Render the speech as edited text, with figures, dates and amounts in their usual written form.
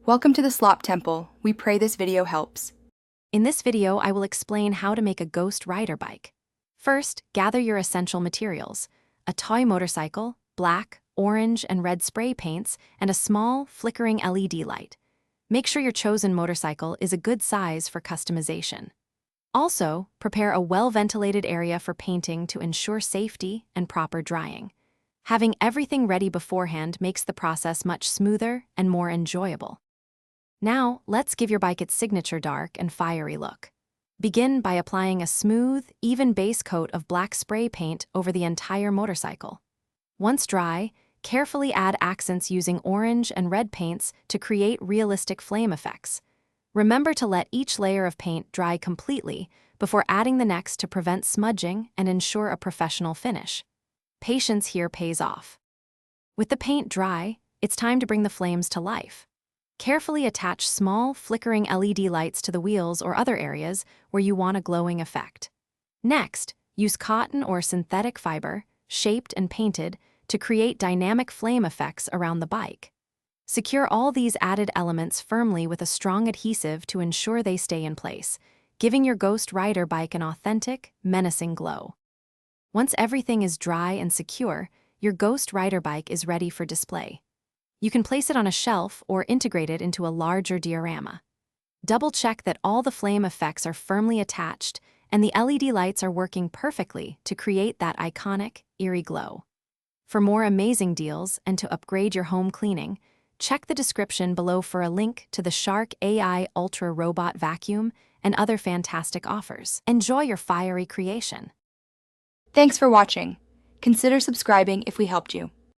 Welcome to the Slop Temple. We pray this video helps. In this video, I will explain how to make a ghost rider bike. First, gather your essential materials: a toy motorcycle, black, orange, and red spray paints, and a small, flickering LED light. Make sure your chosen motorcycle is a good size for customization. Also, prepare a well-ventilated area for painting to ensure safety and proper drying. Having everything ready beforehand makes the process much smoother and more enjoyable. Now, let's give your bike its signature dark and fiery look. Begin by applying a smooth, even base coat of black spray paint over the entire motorcycle. Once dry, carefully add accents using orange and red paints to create realistic flame effects. Remember to let each layer of paint dry completely before adding the next to prevent smudging and ensure a professional finish. Patience here pays off. With the paint dry, it's time to bring the flames to life. Carefully attach small, flickering LED lights to the wheels or other areas where you want a glowing effect. Next, use cotton or synthetic fiber, shaped and painted, to create dynamic flame effects around the bike. Secure all these added elements firmly with a strong adhesive to ensure they stay in place, giving your Ghost Rider bike an authentic, menacing glow. Once everything is dry and secure, your Ghost Rider bike is ready for display. You can place it on a shelf or integrate it into a larger diorama. Double-check that all the flame effects are firmly attached and the LED lights are working perfectly to create that iconic, eerie glow. For more amazing deals and to upgrade your home cleaning, check the description below for a link to the Shark AI Ultra Robot Vacuum and other fantastic offers. Enjoy your fiery creation. Thanks for watching. Consider subscribing if we helped you.